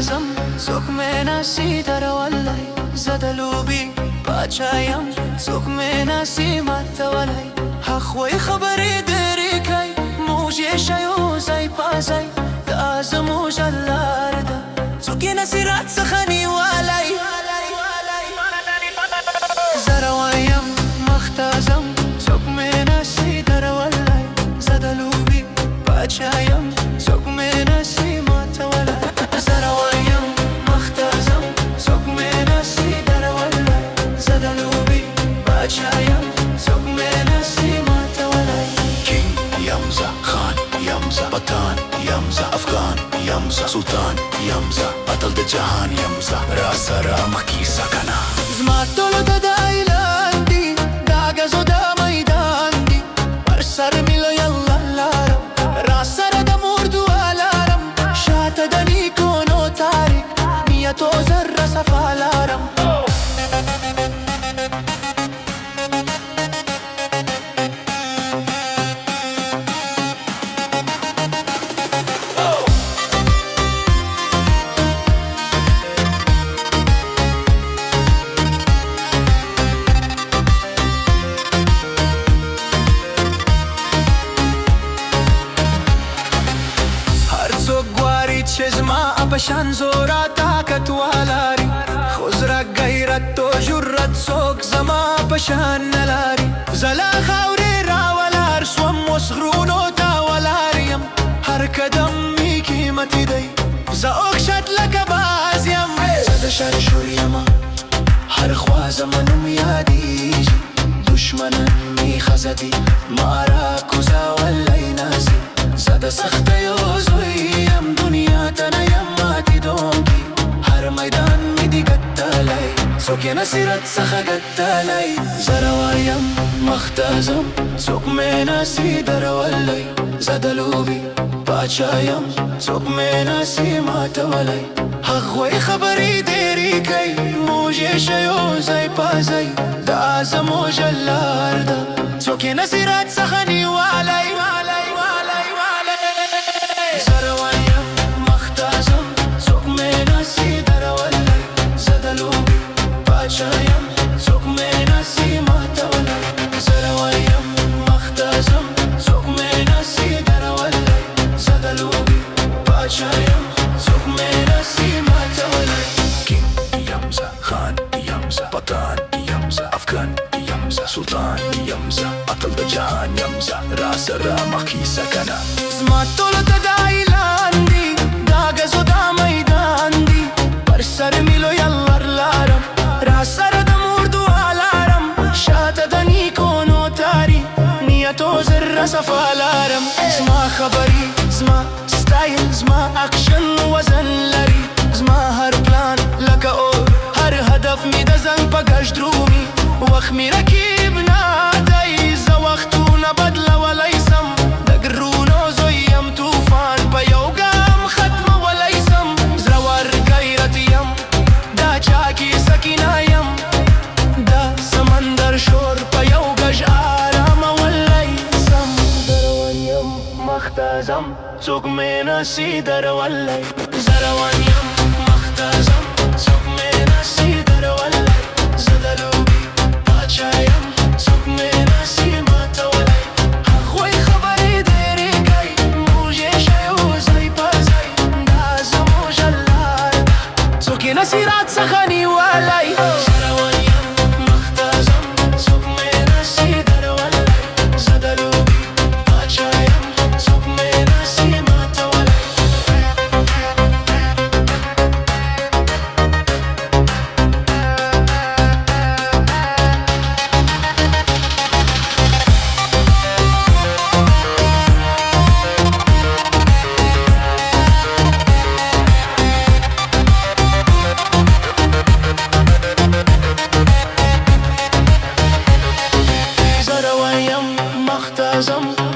محتازم څوک مې نسی درولای زه لوبي پاچایم څوک مې نسی ماتولای هغوی خبرې ډېرې کوي موږ یې شیو ځای په ځای دا زموږ لار ده څوک یې نسی راڅخه نیولی زه روان یم محتازم څوک مې نسی درولای زه د لوبي پاچایم څوک مې نسی ماتولای زه روان یم محتازم څوک مې نسی درولای زه د لوبي پاچایم څوک مې نسی ماتولای کینگ یم زه خان یم زه وطن یم زه افغان یم زه سلطان یم زه اتل د جهان یم زه را سره مخ کیسه کنه زما ټولو ته د اعلان دي دا ګزو د میدان دي پر سر مې لویه لارم را سره د مور دعا لارم شاته د نیکونو تاریک نیتو ذره صفا لارم چې زما پشان زورا طاقت والاري خزرا غیرت و جرأت څوک زما پشان نلاري زلا خاورې راولار سوم وسغرونو تا ولاریم هر قدم می قیمتي دی زه اوښت لکه باز یم زه د شر شور یمه هر خوا زما نوم یادیږي دشمنان می ښځه دي ما را کوزه ولی نازي زه د سختیو زوی یم دنیا ته نه یم ماتېدونکي هر میدان مې دي ګټلی څوک یې نسي راڅخه ګټلی زه روان یم محتازم څوک مې نسي درولی زه د لوبي پاچا یم څوک مې نسي ماتولی هغوی خبرې ډېرې کوي موږ یې شیو ځای په ځای دا زموږ لار ده څوک یې نسي راڅخه نیولی څوک مې نسی ماتولی زه روان یم محتازم څوک مې نسی درولی زه د لوبي پاچا یم څوک مې نسی ماتولی کینگ یم زه خان یم زه وطن یم زه افغان یم زه سلطان یم زه اتل د جهان یم زه را سره مخ کیسه کنه زما ټولو ته د اعلان دي دا ګزو د میدان دي پر سر مې لویه لارم را سره د مور دعا لارم شاته د نیکونو تاریک نیتو ذره صفا لارم زما خبرې زما سټایل زما اکشن وزن لري زما هر پلان لکه اور هر هدف مې د زنګ په ګشت درومي وخت مې رقیب نه دی زه وختونه بدلولی سم د ګرونو زوی یم طوفان په یو ګام ختمولی سم زړور غیرت یم دا چاکي سکینه یم دا سمندر شور په یو غږ آرامولی سم زه روان یم محتازم څوک مې نسي درولی زه روان یم محتازم څوک مې نسي درولی زه د لوبي پاچا یم څوک مې نسي ماتولی هغوی خبرې ډېرې کوي موږ یې شیو ځای په ځای دا زموږ لار ده څوک یې نسي راڅخه نیولی زه روان یم محتازم څوک مې نسي درولی زه د لوبي پاچا یم څوک مې نسي ماتولی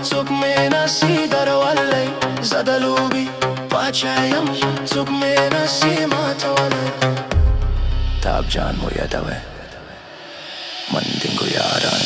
څوک مې نسي درولی زه د لوبي پاچا یم څوک مې نسي ماتولی تاب جان مو یادوه من دینگو یاران